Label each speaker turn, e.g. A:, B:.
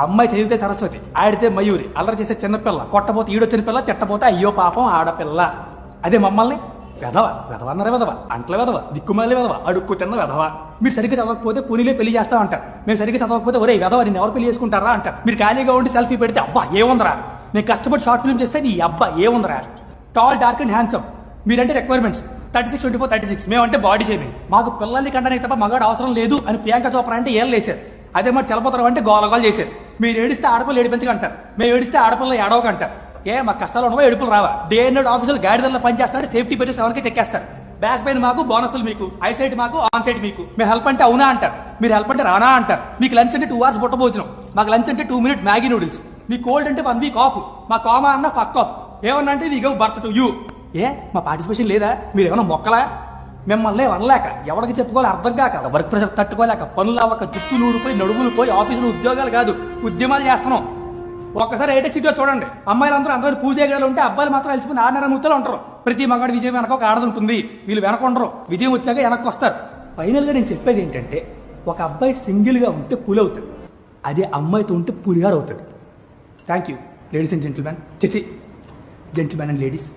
A: అమ్మాయి చదివితే సరస్వతి, ఆడితే మయూరి, అల్లరి చేసే చిన్నపిల్ల, కొట్టపోతే ఈడొచ్చిన పిల్ల, తిట్టపోతే అయ్యో పాపం ఆడపిల్ల. అదే మమ్మల్ని వెధవ వెధవ అన్నారా, వెధవ అంట్ల వెధవ, దిక్కుమాలి వెధవ, అడుక్కు తిన్న వెధవ. మీరు సరిగ్గా చదవకపోతే పునిలే పెళ్లి చేస్తా అంటారు. మేము సరిగ్గా చదవకపోతే ఒరే వెధవ నిన్ను ఎవరు పెళ్లి చేసుకుంటారా అంటారు. మీరు ఖాళీగా ఉండి సెల్ఫీ పెడితే అబ్బా ఏముందరా, నేను కష్టపడి షార్ట్ ఫిల్మ్ చేస్తే నీ అబ్బా ఏముందరా. టాల్, డార్క్ అండ్ హ్యాండ్సమ్ మీరంటే రిక్వైర్మెంట్స్ 36, 24, 36. మేమంటే బాడీ షేమింగ్. మాకు పిల్లల్ని కంటానికి తప్ప మగాడు అవసరం లేదు అని ప్రియాంక చోప్రా అంటే ఏళ్ళు వేశారు. అదే మరి చలపోతారు అంటే గోలగోలు చేశారు. మీరు ఏడిస్తే ఆడపిల్ల ఏడిపించకంటారు, మేము ఏడిస్తే ఆడపిల్ల ఏడవకంటారు. మా కష్టాలు ఉండవా, ఎడుపులు రావా? డే అండ్ నైట్ ఆఫీసులు గాడిదల్లో పనిచేస్తాడు, సేఫ్టీ పెట్టి సెవెన్కి చెక్కేస్తారు. బ్యాక్ పెయిన్ మాకు, బోనస్లు మీకు, ఐసైట్ మాకు, ఆన్ సైట్ మీకు. మేము హెల్ప్ అంటే అవునా అంటారు, మీరు హెల్ప్ అంటే రానా అంటారు. మీకు లంచ్ అంటే 2 hours బుట్ట భోజనం, మాకు లంచ్ అంటే 2 minute మ్యాగీ నూడిల్స్. మీ కోల్డ్ అంటే 1 week ఆఫ్, మా కామా అన్న ఫక్ ఆఫ్. ఏమన్నా అంటే we gov birth to you. మా పార్టిసిపేషన్ లేదా? మీరు ఏమన్నా మొక్కలా? మిమ్మల్ని వనలేక, ఎవరికి చెప్పుకోవాలి అర్థం కాక, వర్క్ ప్రెషర్ తట్టుకోలేక, పనులు అవ్వక, జుట్టులు ఊడిపోయి నడుములు పోయి ఆఫీసులో ఉద్యోగాలు కాదు ఉద్యమాలు చేస్తున్నాం. ఒక్కసారి ఏటెక్ సిటీలో చూడండి, అమ్మాయిలందరూ అందరూ పూజలు ఉంటే అబ్బాయిలు మాత్రం కలిసిపోయి 6.5 ఉంటారు. ప్రతి మగాడు విజయం వెనక ఒక ఆడది ఉంటుంది. వీళ్ళు వెనక ఉండరు, విజయం వచ్చాక వెనక్కి వస్తారు. ఫైనల్గా నేను చెప్పేది ఏంటంటే, ఒక అబ్బాయి సింగిల్గా ఉంటే పులి అవుతాడు, అదే అమ్మాయితో ఉంటే పులిహార్ అవుతాడు. Thank you ladies and gentlemen, gentlemen and ladies.